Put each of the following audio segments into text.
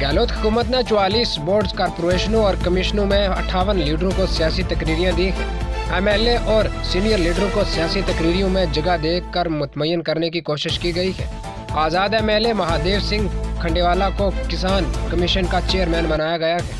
गहलोत हुकूमत ने 44 बोर्ड कारपोरेशनों और कमीशनों में 58 लीडरों को सियासी तकरीरियां दी हैं। एमएलए और सीनियर लीडरों को सियासी तकरीरियों में जगह देकर मुतमय्यन करने की कोशिश की गई है। आज़ाद एमएलए महादेव सिंह खंडेवाला को किसान कमीशन का चेयरमैन बनाया गया है।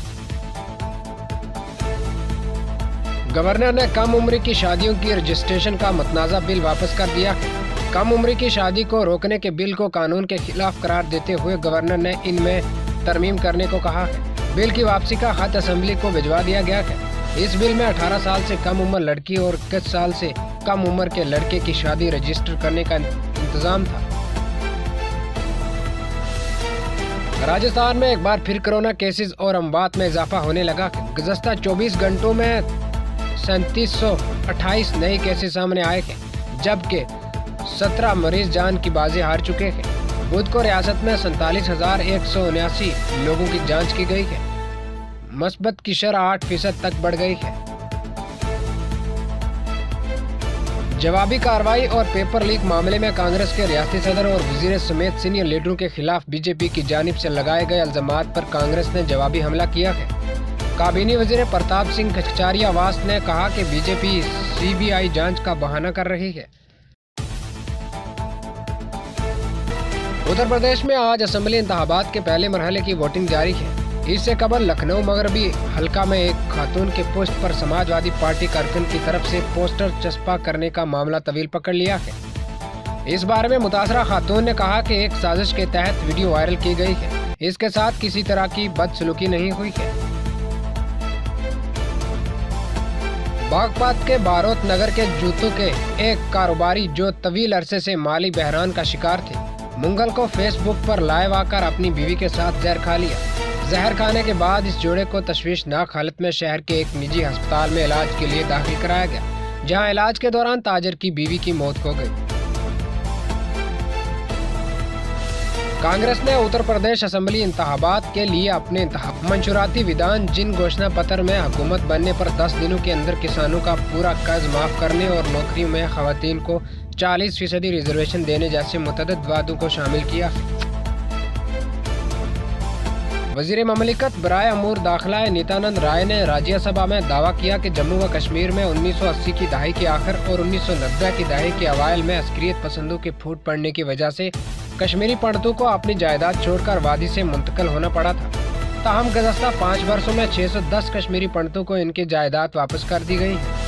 गवर्नर ने कम उम्र की शादियों की रजिस्ट्रेशन का मतनाज़ा बिल वापस कर दिया है। कम उम्र की शादी को रोकने के बिल को कानून के खिलाफ करार देते हुए गवर्नर ने इनमें तरमीम करने को कहा है। बिल की वापसी का खत असेंबली को भिजवा दिया गया है। इस बिल में 18 साल से कम उम्र लड़की और 21 साल से कम उम्र के लड़के की शादी रजिस्टर करने का इंतजाम था। राजस्थान में एक बार फिर कोरोना केसेस और अमवात में इजाफा होने लगा। गुज़श्ता 24 घंटों में 3728 नए केसेस सामने आए हैं, जबकि 17 मरीज जान की बाजी हार चुके हैं। बुध को रियासत में 47,179 लोगों की जांच की गई है। मस्बत की शरह 8% तक बढ़ गई है। जवाबी कार्रवाई और पेपर लीक मामले में कांग्रेस के रियासती सदर और वजीर समेत सीनियर लीडरों के खिलाफ बीजेपी की जानिब से लगाए गए इल्जामात पर कांग्रेस ने जवाबी हमला किया है। काबीनी वजीर प्रताप सिंह खचारियावास ने कहा कि बीजेपी सीबीआई जांच का बहाना कर रही है। उत्तर प्रदेश में आज असेंबली इंतखाबात के पहले मरहले की वोटिंग जारी है। इससे कबल लखनऊ मगरबी हल्का में एक खातून के पोस्ट पर समाजवादी पार्टी कारकुन की तरफ से पोस्टर चस्पा करने का मामला तवील पकड़ लिया है। इस बारे में मुतासरा खातून ने कहा कि एक साजिश के तहत वीडियो वायरल की गई है। इसके साथ किसी तरह की बदसलूकी नहीं हुई है। बागपत के बारोत नगर के जूतों के एक कारोबारी जो तवील अरसे से माली बहरान का शिकार थे, मंगल को फेसबुक पर लाइव आकर अपनी बीवी के साथ जहर खा लिया। जहर खाने के बाद इस जोड़े को तशवीशनाक हालत में शहर के एक निजी अस्पताल में इलाज के लिए दाखिल कराया गया, जहां इलाज के दौरान ताजिर की बीवी की मौत हो गई। कांग्रेस ने उत्तर प्रदेश असेंबली इंतखाबात के लिए अपने मंशूराती विधान जिन घोषणा पत्र में हुकूमत बनने पर 10 दिनों के अंदर किसानों का पूरा कर्ज माफ करने और नौकरी में खवातीन को 40% रिजर्वेशन देने जैसे मुतअद्दिद वादों को शामिल किया। वजीर ममलिकत बराए अमूर दाखिला नित्यानंद राय ने राज्यसभा में दावा किया कि जम्मू व कश्मीर में 1980 की दहाई के आखिर और 1990 की दहाई के अवाइल में अस्करियत पसंदों के फूट पड़ने की वजह से कश्मीरी पंडितों को अपनी जायदाद छोड़कर वादी से मुंतकिल होना पड़ा था। ताहम गुज़श्ता 5 वर्षों में 610 कश्मीरी पंडितों को इनकी जायदाद वापस कर दी गई है।